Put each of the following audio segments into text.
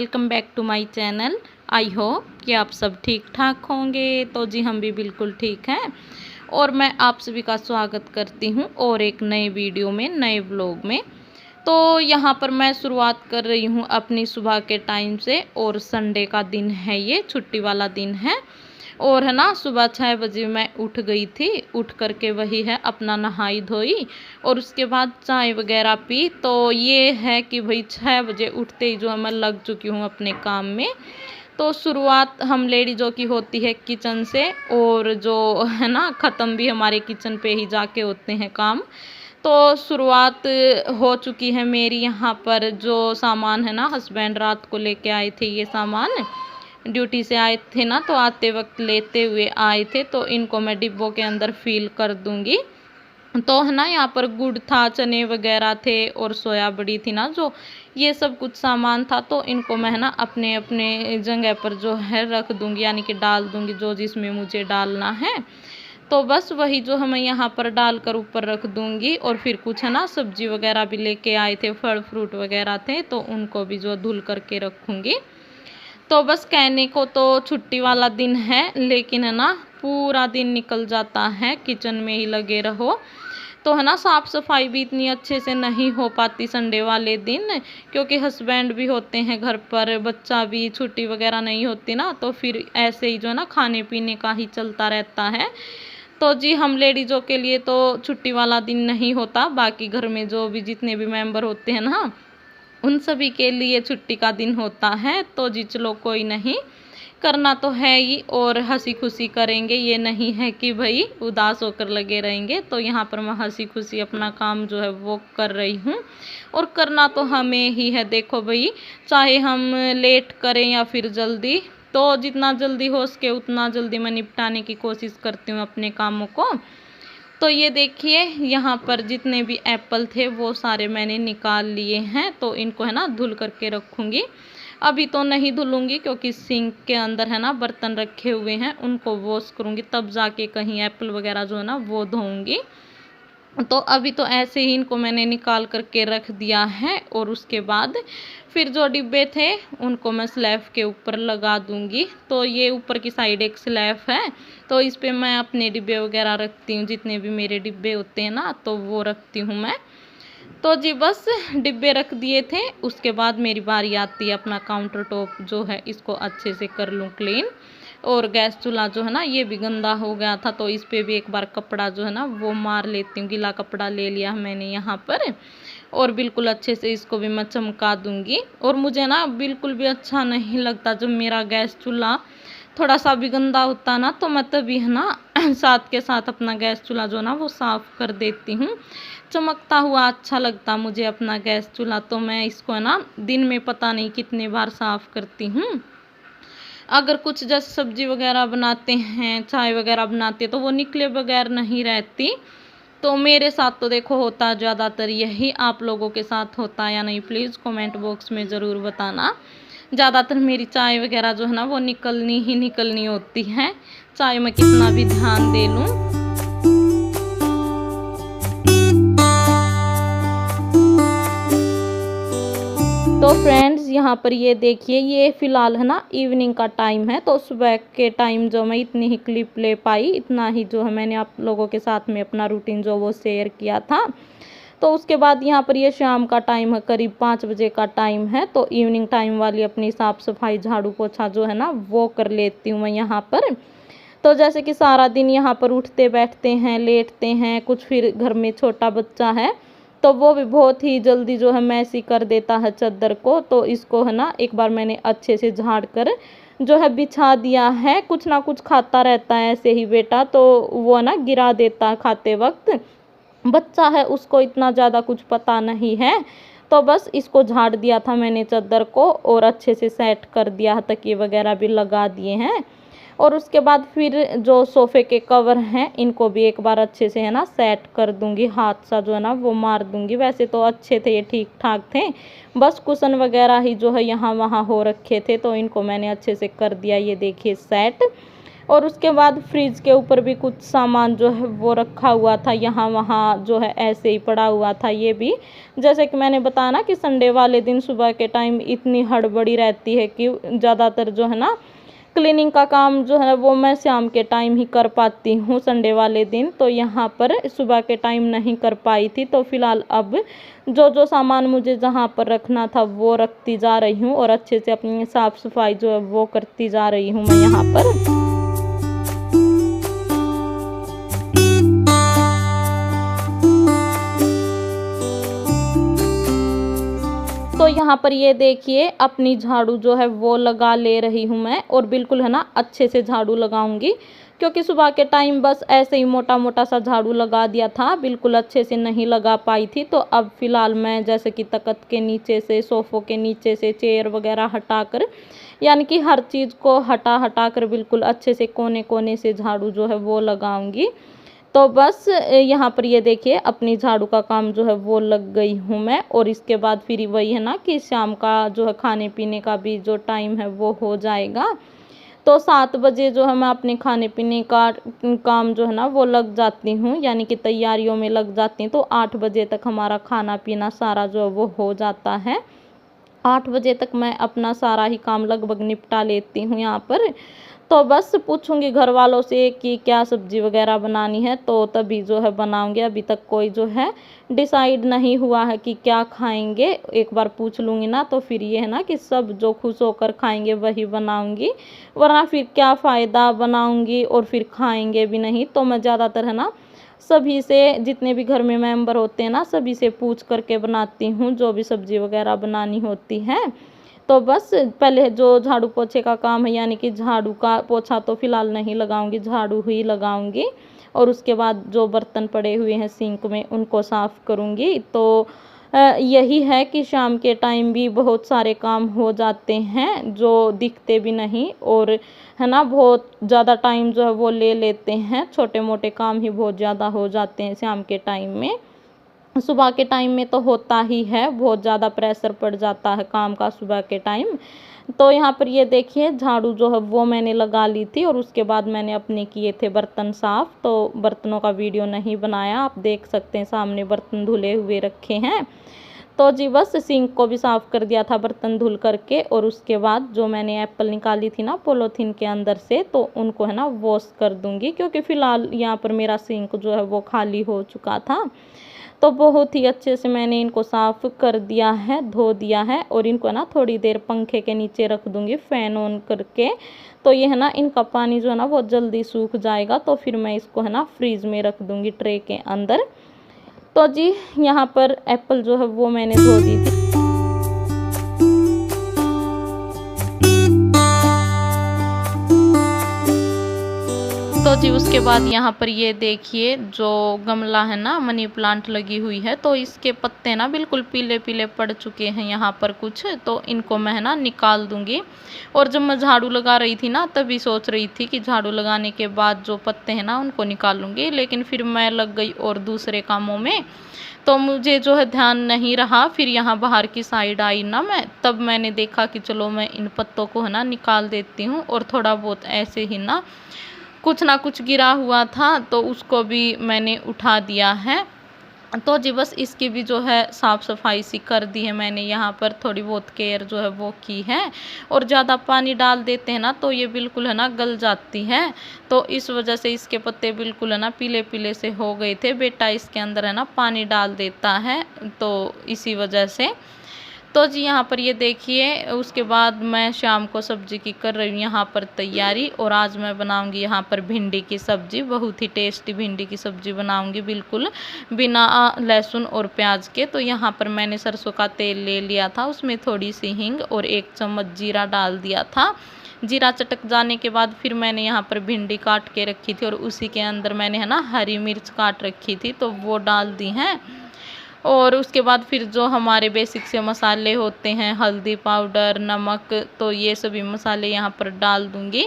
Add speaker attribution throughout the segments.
Speaker 1: Welcome back to my channel. I hope कि आप सब ठीक ठाक होंगे। तो जी हम भी बिल्कुल ठीक हैं और मैं आप सभी का स्वागत करती हूं और एक नए वीडियो में, नए व्लॉग में। तो यहाँ पर मैं शुरुआत कर रही हूँ अपनी सुबह के टाइम से और संडे का दिन है, ये छुट्टी वाला दिन है। और है ना, सुबह 6 बजे मैं उठ गई थी। उठ करके वही है अपना नहाई धोई और उसके बाद चाय वगैरह पी। तो ये है कि भाई 6 बजे उठते ही जो है मैं लग चुकी हूँ अपने काम में। तो शुरुआत हम लेडीज़ों की होती है किचन से और जो है ना ख़त्म भी हमारे किचन पे ही जाके होते हैं काम। तो शुरुआत हो चुकी है मेरी। यहाँ पर जो सामान है ना, हस्बैंड रात को लेके आए थे, ये सामान ड्यूटी से आए थे ना, तो आते वक्त लेते हुए आए थे। तो इनको मैं डिब्बों के अंदर फिल कर दूंगी। तो है ना, यहाँ पर गुड़ था, चने वगैरह थे और सोया बड़ी थी ना, जो ये सब कुछ सामान था। तो इनको मैं है ना अपने अपने जगह पर जो है रख दूंगी, यानी कि डाल दूंगी जो जिसमें मुझे डालना है। तो बस वही जो हमें यहाँ पर डालकर ऊपर रख दूंगी। और फिर कुछ है ना सब्जी वगैरह भी लेके आए थे, फल फ्रूट वगैरह थे, तो उनको भी जो धुल करके रखूँगी। तो बस कहने को तो छुट्टी वाला दिन है, लेकिन है ना पूरा दिन निकल जाता है किचन में ही लगे रहो। तो है ना साफ़ सफाई भी इतनी अच्छे से नहीं हो पाती संडे वाले दिन, क्योंकि हस्बैंड भी होते हैं घर पर, बच्चा भी, छुट्टी वगैरह नहीं होती ना, तो फिर ऐसे ही जो है ना खाने पीने का ही चलता रहता है। तो जी हम लेडीज़ों के लिए तो छुट्टी वाला दिन नहीं होता, बाकी घर में जो भी जितने भी मेंबर होते हैं ना, उन सभी के लिए छुट्टी का दिन होता है। तो जी चलो कोई नहीं, करना तो है ही और हंसी खुशी करेंगे। ये नहीं है कि भाई उदास होकर लगे रहेंगे। तो यहाँ पर मैं हंसी खुशी अपना काम जो है वो कर रही हूँ और करना तो हमें ही है। देखो भाई, चाहे हम लेट करें या फिर जल्दी, तो जितना जल्दी हो सके उतना जल्दी मैं निपटाने की कोशिश करती हूँ अपने कामों को। तो ये देखिए यहाँ पर जितने भी एप्पल थे वो सारे मैंने निकाल लिए हैं। तो इनको है ना धुल करके रखूँगी। अभी तो नहीं धुलूँगी क्योंकि सिंक के अंदर है ना बर्तन रखे हुए हैं, उनको वॉश करूँगी, तब जाके कहीं एप्पल वगैरह जो है ना वो धोऊँगी। तो अभी तो ऐसे ही इनको मैंने निकाल करके रख दिया है। और उसके बाद फिर जो डिब्बे थे उनको मैं स्लैब के ऊपर लगा दूंगी। तो ये ऊपर की साइड एक स्लैब है, तो इस पे मैं अपने डिब्बे वगैरह रखती हूँ, जितने भी मेरे डिब्बे होते हैं ना, तो वो रखती हूँ मैं। तो जी बस डिब्बे रख दिए थे। उसके बाद मेरी बारी आती है अपना काउंटर टॉप जो है इसको अच्छे से कर लूँ क्लीन। और गैस चूल्हा जो है ना ये भी गंदा हो गया था, तो इस पे भी एक बार कपड़ा जो है ना वो मार लेती हूँ। गीला कपड़ा ले लिया मैंने यहाँ पर और बिल्कुल अच्छे से इसको भी मैं चमका दूंगी। और मुझे ना बिल्कुल भी अच्छा नहीं लगता जब मेरा गैस चूल्हा थोड़ा सा भी गंदा होता ना, तो मैं तभी है ना साथ के साथ अपना गैस चूल्हा जो ना वो साफ़ कर देती हूँ। चमकता हुआ अच्छा लगता मुझे अपना गैस चूल्हा। तो मैं इसको है ना दिन में पता नहीं कितने बार साफ़ करती हूँ। अगर कुछ जैसे सब्जी वगैरह बनाते हैं, चाय वगैरह बनाते हैं, तो वो निकले बगैर नहीं रहती। तो मेरे साथ तो देखो होता ज़्यादातर यही। आप लोगों के साथ होता या नहीं प्लीज़ कमेंट बॉक्स में ज़रूर बताना। ज़्यादातर मेरी चाय वगैरह जो है ना वो निकलनी ही निकलनी होती है, चाहे मैं कितना भी ध्यान दे लूँ। तो फ्रेंड्स यहाँ पर ये देखिए, ये फ़िलहाल है ना इवनिंग का टाइम है। तो सुबह के टाइम जो मैं इतनी ही क्लिप ले पाई, इतना ही जो है मैंने आप लोगों के साथ में अपना रूटीन जो वो शेयर किया था। तो उसके बाद यहाँ पर ये शाम का टाइम है, करीब 5 बजे का टाइम है। तो इवनिंग टाइम वाली अपनी साफ़ सफाई, झाड़ू पोछा जो है ना वो कर लेती हूँ मैं यहाँ पर। तो जैसे कि सारा दिन यहाँ पर उठते बैठते हैं, लेटते हैं, कुछ फिर घर में छोटा बच्चा है तो वो भी बहुत ही जल्दी जो है मैसी कर देता है चादर को। तो इसको है ना एक बार मैंने अच्छे से झाड़ कर जो है बिछा दिया है। कुछ ना कुछ खाता रहता है ऐसे ही बेटा, तो वो ना गिरा देता है खाते वक्त। बच्चा है, उसको इतना ज़्यादा कुछ पता नहीं है। तो बस इसको झाड़ दिया था मैंने चादर को और अच्छे से सेट कर दिया है, तकिए वगैरह भी लगा दिए हैं। और उसके बाद फिर जो सोफ़े के कवर हैं इनको भी एक बार अच्छे से है ना सेट कर दूंगी, हाथ सा जो है ना वो मार दूंगी। वैसे तो अच्छे थे, ये ठीक ठाक थे, बस कुशन वगैरह ही जो है यहाँ वहाँ हो रखे थे, तो इनको मैंने अच्छे से कर दिया, ये देखिए सेट। और उसके बाद फ्रिज के ऊपर भी कुछ सामान जो है वो रखा हुआ था, यहाँ वहाँ जो है ऐसे ही पड़ा हुआ था। ये भी जैसे कि मैंने बताया ना कि संडे वाले दिन सुबह के टाइम इतनी हड़बड़ी रहती है कि ज़्यादातर जो है ना क्लीनिंग का काम जो है वो मैं शाम के टाइम ही कर पाती हूँ संडे वाले दिन। तो यहाँ पर सुबह के टाइम नहीं कर पाई थी। तो फिलहाल अब जो जो सामान मुझे जहाँ पर रखना था वो रखती जा रही हूँ और अच्छे से अपनी साफ़ सफाई जो है वो करती जा रही हूँ मैं यहाँ पर। तो यहाँ पर ये देखिए अपनी झाड़ू जो है वो लगा ले रही हूँ मैं, और बिल्कुल है ना अच्छे से झाड़ू लगाऊंगी, क्योंकि सुबह के टाइम बस ऐसे ही मोटा मोटा सा झाड़ू लगा दिया था, बिल्कुल अच्छे से नहीं लगा पाई थी। तो अब फिलहाल मैं जैसे कि तख्त के नीचे से, सोफ़ों के नीचे से चेयर वगैरह हटाकर, यानी कि हर चीज़ को हटा हटा कर बिल्कुल अच्छे से कोने कोने से झाड़ू जो है वो लगाऊंगी। तो बस यहाँ पर ये देखिए अपनी झाड़ू का काम जो है वो लग गई हूँ मैं। और इसके बाद फिर वही है ना कि शाम का जो है खाने पीने का भी जो टाइम है वो हो जाएगा। तो 7 बजे जो है मैं अपने खाने पीने का काम जो है ना वो लग जाती हूँ, यानी कि तैयारियों में लग जाती हूँ। तो 8 बजे तक हमारा खाना पीना सारा जो है वो हो जाता है। 8 बजे तक मैं अपना सारा ही काम लगभग निपटा लेती हूँ यहाँ पर। तो बस पूछूंगी घर वालों से कि क्या सब्जी वगैरह बनानी है, तो तभी जो है बनाऊंगी। अभी तक कोई जो है डिसाइड नहीं हुआ है कि क्या खाएंगे। एक बार पूछ लूँगी ना तो फिर ये है ना कि सब जो खुश होकर खाएंगे वही बनाऊंगी, वरना फिर क्या फ़ायदा बनाऊंगी और फिर खाएंगे भी नहीं। तो मैं ज़्यादातर है ना सभी से, जितने भी घर में मेंबर होते हैं ना, सभी से पूछ करके बनाती हूँ जो भी सब्जी वगैरह बनानी होती है। तो बस पहले जो झाड़ू पोछे का काम है, यानी कि झाड़ू का पोछा तो फिलहाल नहीं लगाऊंगी, झाड़ू ही लगाऊंगी। और उसके बाद जो बर्तन पड़े हुए हैं सिंक में उनको साफ़ करूंगी। तो यही है कि शाम के टाइम भी बहुत सारे काम हो जाते हैं जो दिखते भी नहीं, और है ना बहुत ज़्यादा टाइम जो है वो ले लेते हैं। छोटे मोटे काम ही बहुत ज़्यादा हो जाते हैं शाम के टाइम में। सुबह के टाइम में तो होता ही है, बहुत ज़्यादा प्रेशर पड़ जाता है काम का सुबह के टाइम। तो यहाँ पर ये देखिए झाड़ू जो है वो मैंने लगा ली थी, और उसके बाद मैंने अपने किए थे बर्तन साफ़। तो बर्तनों का वीडियो नहीं बनाया, आप देख सकते हैं सामने बर्तन धुले हुए रखे हैं। तो जी बस सिंक को भी साफ़ कर दिया था बर्तन धुल करके। और उसके बाद जो मैंने एप्पल निकाली थी ना पॉलीथीन के अंदर से, तो उनको है ना वॉश कर दूंगी, क्योंकि फ़िलहाल यहाँ पर मेरा सिंक जो है वो खाली हो चुका था। तो बहुत ही अच्छे से मैंने इनको साफ़ कर दिया है, धो दिया है। और इनको ना थोड़ी देर पंखे के नीचे रख दूँगी फ़ैन ऑन करके। तो ये है ना इनका पानी जो है ना वो जल्दी सूख जाएगा। तो फिर मैं इसको है ना फ्रीज़ में रख दूँगी ट्रे के अंदर। तो जी यहाँ पर एप्पल जो है वो मैंने धो दी थी। तो जी उसके बाद यहाँ पर ये देखिए जो गमला है ना, मनी प्लांट लगी हुई है, तो इसके पत्ते ना बिल्कुल पीले पीले पड़ चुके हैं यहाँ पर कुछ। तो इनको मैं है ना निकाल दूंगी। और जब मैं झाड़ू लगा रही थी ना तभी सोच रही थी कि झाड़ू लगाने के बाद जो पत्ते हैं ना उनको निकालूंगी, लेकिन फिर मैं लग गई और दूसरे कामों में। तो मुझे जो है ध्यान नहीं रहा। फिर यहाँ बाहर की साइड आई ना मैं, तब मैंने देखा कि चलो मैं इन पत्तों को है ना निकाल देती हूँ। और थोड़ा बहुत ऐसे ही ना कुछ गिरा हुआ था तो उसको भी मैंने उठा दिया है। तो जी बस इसकी भी जो है साफ़ सफाई सी कर दी है मैंने, यहाँ पर थोड़ी बहुत केयर जो है वो की है। और ज़्यादा पानी डाल देते हैं ना तो ये बिल्कुल है ना गल जाती है। तो इस वजह से इसके पत्ते बिल्कुल है ना पीले पीले से हो गए थे। बेटा इसके अंदर है ना पानी डाल देता है, तो इसी वजह से। तो जी यहाँ पर ये देखिए उसके बाद मैं शाम को सब्जी की कर रही हूँ यहाँ पर तैयारी। और आज मैं बनाऊँगी यहाँ पर भिंडी की सब्जी, बहुत ही टेस्टी भिंडी की सब्जी बनाऊँगी बिल्कुल बिना लहसुन और प्याज के। तो यहाँ पर मैंने सरसों का तेल ले लिया था, उसमें थोड़ी सी हींग और 1 चम्मच जीरा डाल दिया था। जीरा चटक जाने के बाद फिर मैंने यहाँ पर भिंडी काट के रखी थी, और उसी के अंदर मैंने है ना हरी मिर्च काट रखी थी तो वो डाल दी हैं। और उसके बाद फिर जो हमारे बेसिक से मसाले होते हैं, हल्दी पाउडर, नमक, तो ये सभी मसाले यहाँ पर डाल दूँगी।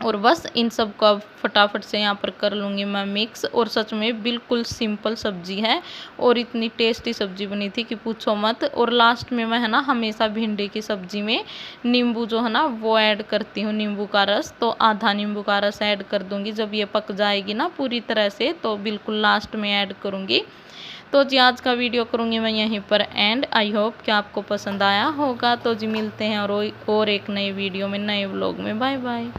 Speaker 1: और बस इन सब को अब फटाफट से यहाँ पर कर लूँगी मैं मिक्स। और सच में बिल्कुल सिंपल सब्जी है और इतनी टेस्टी सब्जी बनी थी कि पूछो मत। और लास्ट में मैं है ना हमेशा भिंडी की सब्जी में नींबू जो है ना वो ऐड करती हूँ, नींबू का रस। तो आधा नींबू का रस ऐड कर दूँगी जब ये पक जाएगी ना पूरी तरह से, तो बिल्कुल लास्ट में ऐड करूँगी। तो जी आज का वीडियो करूँगी मैं यहीं पर एंड। आई होप कि आपको पसंद आया होगा। तो जी मिलते हैं और एक नए वीडियो में, नए व्लॉग में। Bye bye.